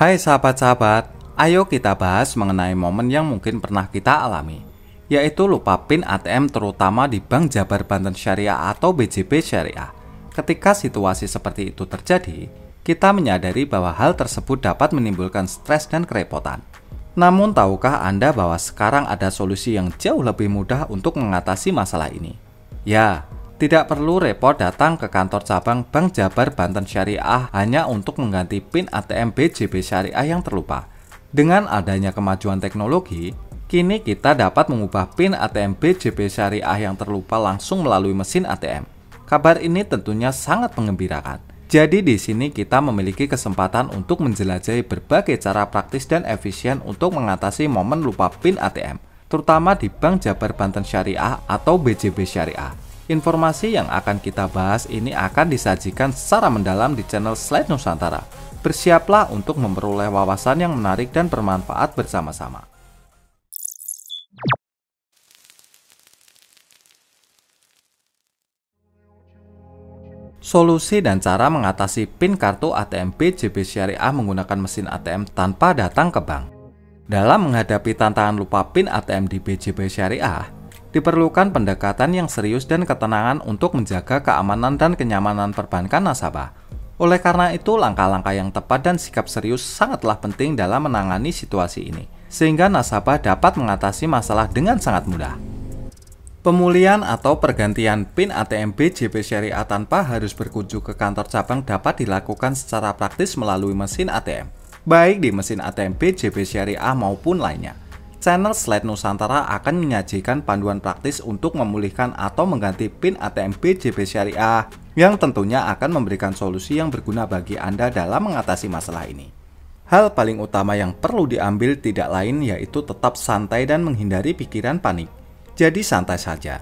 Hai sahabat-sahabat, ayo kita bahas mengenai momen yang mungkin pernah kita alami, yaitu lupa PIN ATM terutama di Bank Jabar Banten Syariah atau BJB Syariah. Ketika situasi seperti itu terjadi, kita menyadari bahwa hal tersebut dapat menimbulkan stres dan kerepotan. Namun tahukah Anda bahwa sekarang ada solusi yang jauh lebih mudah untuk mengatasi masalah ini? Ya, tidak perlu repot datang ke kantor cabang Bank Jabar Banten Syariah hanya untuk mengganti PIN ATM BJB Syariah yang terlupa. Dengan adanya kemajuan teknologi, kini kita dapat mengubah PIN ATM BJB Syariah yang terlupa langsung melalui mesin ATM. Kabar ini tentunya sangat mengembirakan. Jadi di sini kita memiliki kesempatan untuk menjelajahi berbagai cara praktis dan efisien untuk mengatasi momen lupa PIN ATM, terutama di Bank Jabar Banten Syariah atau BJB Syariah. Informasi yang akan kita bahas ini akan disajikan secara mendalam di channel Slide Nusantara. Bersiaplah untuk memperoleh wawasan yang menarik dan bermanfaat bersama-sama. Solusi dan cara mengatasi PIN kartu ATM BJB Syariah menggunakan mesin ATM tanpa datang ke bank. Dalam menghadapi tantangan lupa PIN ATM di BJB Syariah, diperlukan pendekatan yang serius dan ketenangan untuk menjaga keamanan dan kenyamanan perbankan nasabah. Oleh karena itu, langkah-langkah yang tepat dan sikap serius sangatlah penting dalam menangani situasi ini, sehingga nasabah dapat mengatasi masalah dengan sangat mudah. Pemulihan atau pergantian PIN ATM BJB Syariah tanpa harus berkunjung ke kantor cabang dapat dilakukan secara praktis melalui mesin ATM, baik di mesin ATM BJB Syariah maupun lainnya. Channel Slide Nusantara akan menyajikan panduan praktis untuk memulihkan atau mengganti PIN ATM BJB Syariah yang tentunya akan memberikan solusi yang berguna bagi Anda dalam mengatasi masalah ini. Hal paling utama yang perlu diambil tidak lain yaitu tetap santai dan menghindari pikiran panik. Jadi santai saja.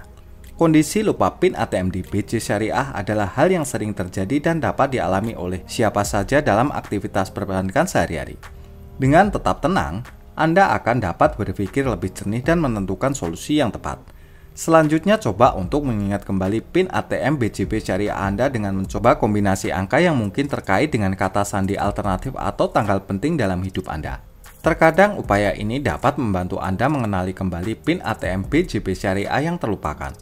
Kondisi lupa PIN ATM di BJ Syariah adalah hal yang sering terjadi dan dapat dialami oleh siapa saja dalam aktivitas perbankan sehari-hari. Dengan tetap tenang, Anda akan dapat berpikir lebih jernih dan menentukan solusi yang tepat. Selanjutnya, coba untuk mengingat kembali PIN ATM BJB Syariah Anda dengan mencoba kombinasi angka yang mungkin terkait dengan kata sandi alternatif atau tanggal penting dalam hidup Anda. Terkadang upaya ini dapat membantu Anda mengenali kembali PIN ATM BJB Syariah yang terlupakan.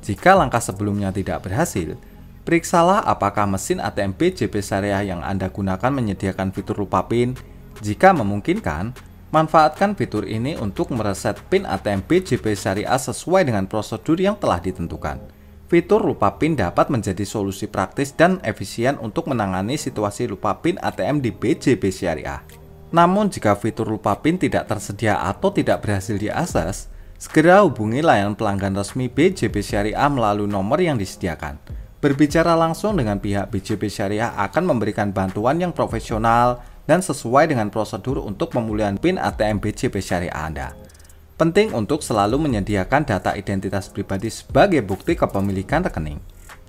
Jika langkah sebelumnya tidak berhasil, periksalah apakah mesin ATM BJB Syariah yang Anda gunakan menyediakan fitur lupa PIN. Jika memungkinkan, manfaatkan fitur ini untuk mereset PIN ATM BJB Syariah sesuai dengan prosedur yang telah ditentukan. Fitur lupa PIN dapat menjadi solusi praktis dan efisien untuk menangani situasi lupa PIN ATM di BJB Syariah. Namun jika fitur lupa PIN tidak tersedia atau tidak berhasil diakses, segera hubungi layanan pelanggan resmi BJB Syariah melalui nomor yang disediakan. Berbicara langsung dengan pihak BJB Syariah akan memberikan bantuan yang profesional dan sesuai dengan prosedur untuk pemulihan PIN ATM BJB Syariah Anda. Penting untuk selalu menyediakan data identitas pribadi sebagai bukti kepemilikan rekening.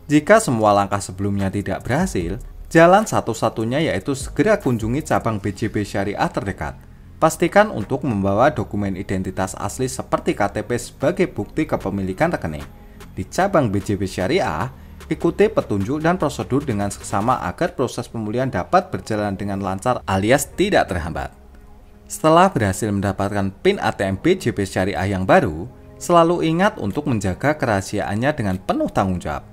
Jika semua langkah sebelumnya tidak berhasil, jalan satu-satunya yaitu segera kunjungi cabang BJB Syariah terdekat. Pastikan untuk membawa dokumen identitas asli seperti KTP sebagai bukti kepemilikan rekening. Di cabang BJB Syariah, ikuti petunjuk dan prosedur dengan seksama agar proses pemulihan dapat berjalan dengan lancar alias tidak terhambat. Setelah berhasil mendapatkan PIN ATM BJB Syariah yang baru, selalu ingat untuk menjaga kerahasiaannya dengan penuh tanggung jawab.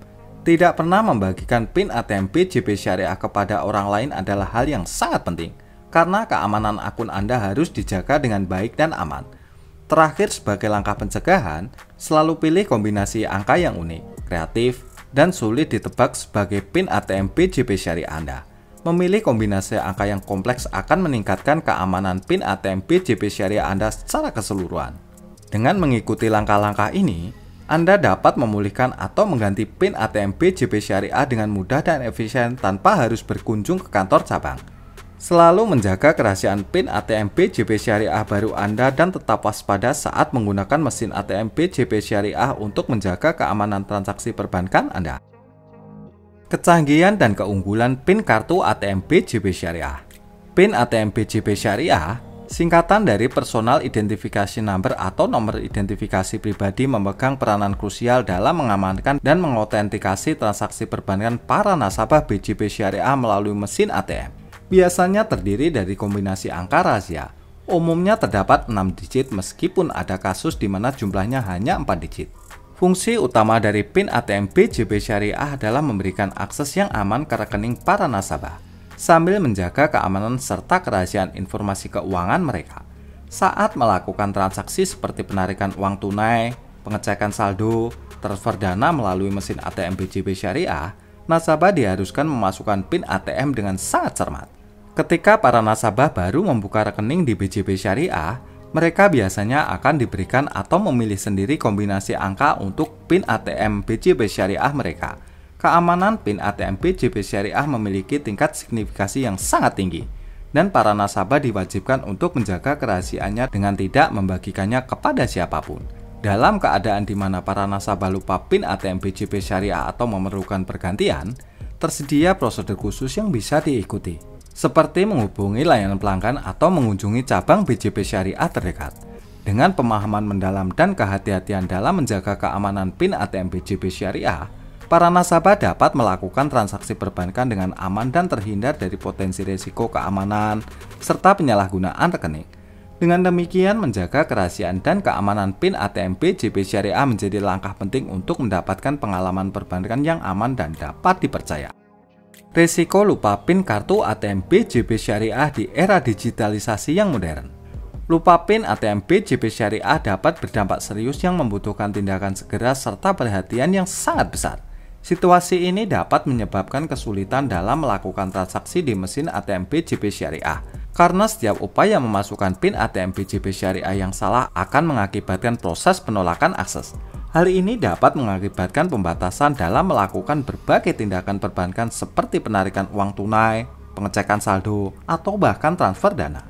Tidak pernah membagikan PIN ATM BJB Syariah kepada orang lain adalah hal yang sangat penting, karena keamanan akun Anda harus dijaga dengan baik dan aman. Terakhir, sebagai langkah pencegahan, selalu pilih kombinasi angka yang unik, kreatif, dan sulit ditebak sebagai PIN ATM BJB Syariah Anda. Memilih kombinasi angka yang kompleks akan meningkatkan keamanan PIN ATM BJB Syariah Anda secara keseluruhan. Dengan mengikuti langkah-langkah ini, Anda dapat memulihkan atau mengganti PIN ATM BJB Syariah dengan mudah dan efisien tanpa harus berkunjung ke kantor cabang. Selalu menjaga kerahasiaan PIN ATM BJB Syariah baru Anda dan tetap waspada saat menggunakan mesin ATM BJB Syariah untuk menjaga keamanan transaksi perbankan Anda. Kecanggihan dan keunggulan PIN kartu ATM BJB Syariah. PIN ATM BJB Syariah singkatan dari Personal Identification Number atau nomor identifikasi pribadi, memegang peranan krusial dalam mengamankan dan mengotentikasi transaksi perbankan para nasabah BJB Syariah melalui mesin ATM. biasanya terdiri dari kombinasi angka rahasia. Umumnya terdapat 6 digit meskipun ada kasus di mana jumlahnya hanya 4 digit. Fungsi utama dari PIN ATM BJB Syariah adalah memberikan akses yang aman ke rekening para nasabah, sambil menjaga keamanan serta kerahasiaan informasi keuangan mereka. Saat melakukan transaksi seperti penarikan uang tunai, pengecekan saldo, transfer dana melalui mesin ATM BJB Syariah, nasabah diharuskan memasukkan PIN ATM dengan sangat cermat. Ketika para nasabah baru membuka rekening di BJB Syariah, mereka biasanya akan diberikan atau memilih sendiri kombinasi angka untuk PIN ATM BJB Syariah mereka. Keamanan PIN ATM BJB Syariah memiliki tingkat signifikasi yang sangat tinggi, dan para nasabah diwajibkan untuk menjaga kerahasiaannya dengan tidak membagikannya kepada siapapun. Dalam keadaan di mana para nasabah lupa PIN ATM BJB Syariah atau memerlukan pergantian, tersedia prosedur khusus yang bisa diikuti, seperti menghubungi layanan pelanggan atau mengunjungi cabang BJB Syariah terdekat. Dengan pemahaman mendalam dan kehati-hatian dalam menjaga keamanan PIN ATM BJB Syariah, para nasabah dapat melakukan transaksi perbankan dengan aman dan terhindar dari potensi risiko keamanan serta penyalahgunaan rekening. Dengan demikian, menjaga kerahasiaan dan keamanan PIN ATM BJB Syariah menjadi langkah penting untuk mendapatkan pengalaman perbankan yang aman dan dapat dipercaya. Risiko lupa PIN kartu ATM BJB Syariah di era digitalisasi yang modern. Lupa PIN ATM BJB Syariah dapat berdampak serius yang membutuhkan tindakan segera serta perhatian yang sangat besar. Situasi ini dapat menyebabkan kesulitan dalam melakukan transaksi di mesin ATM BJB Syariah, karena setiap upaya memasukkan PIN ATM BJB Syariah yang salah akan mengakibatkan proses penolakan akses. Hal ini dapat mengakibatkan pembatasan dalam melakukan berbagai tindakan perbankan seperti penarikan uang tunai, pengecekan saldo, atau bahkan transfer dana.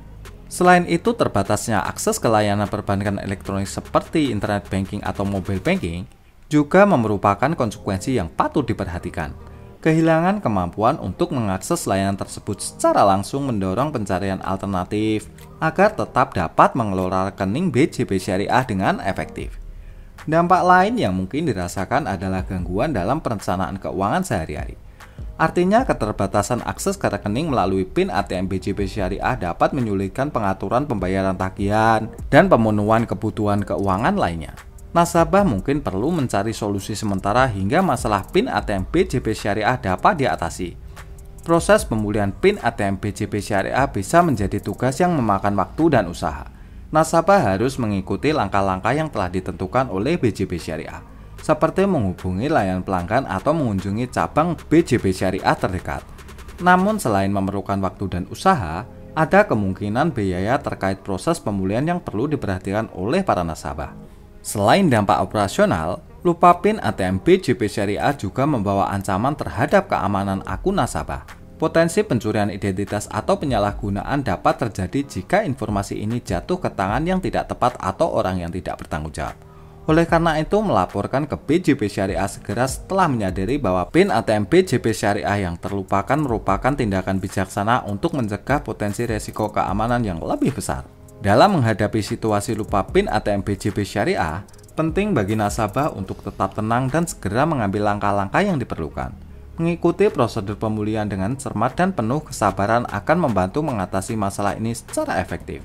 Selain itu, terbatasnya akses ke layanan perbankan elektronik seperti internet banking atau mobile banking juga merupakan konsekuensi yang patut diperhatikan. Kehilangan kemampuan untuk mengakses layanan tersebut secara langsung mendorong pencarian alternatif agar tetap dapat mengelola rekening BJB Syariah dengan efektif. Dampak lain yang mungkin dirasakan adalah gangguan dalam perencanaan keuangan sehari-hari. Artinya, keterbatasan akses ke rekening melalui PIN ATM BJB Syariah dapat menyulitkan pengaturan pembayaran tagihan dan pemenuhan kebutuhan keuangan lainnya. Nasabah mungkin perlu mencari solusi sementara hingga masalah PIN ATM BJB Syariah dapat diatasi. Proses pemulihan PIN ATM BJB Syariah bisa menjadi tugas yang memakan waktu dan usaha. Nasabah harus mengikuti langkah-langkah yang telah ditentukan oleh BJB Syariah, seperti menghubungi layanan pelanggan atau mengunjungi cabang BJB Syariah terdekat. Namun selain memerlukan waktu dan usaha, ada kemungkinan biaya terkait proses pemulihan yang perlu diperhatikan oleh para nasabah. Selain dampak operasional, lupa PIN ATM BJB Syariah juga membawa ancaman terhadap keamanan akun nasabah. Potensi pencurian identitas atau penyalahgunaan dapat terjadi jika informasi ini jatuh ke tangan yang tidak tepat atau orang yang tidak bertanggung jawab. Oleh karena itu, melaporkan ke BJB Syariah segera setelah menyadari bahwa PIN ATM BJB Syariah yang terlupakan merupakan tindakan bijaksana untuk mencegah potensi resiko keamanan yang lebih besar. Dalam menghadapi situasi lupa PIN ATM BJB Syariah, penting bagi nasabah untuk tetap tenang dan segera mengambil langkah-langkah yang diperlukan. Mengikuti prosedur pemulihan dengan cermat dan penuh kesabaran akan membantu mengatasi masalah ini secara efektif.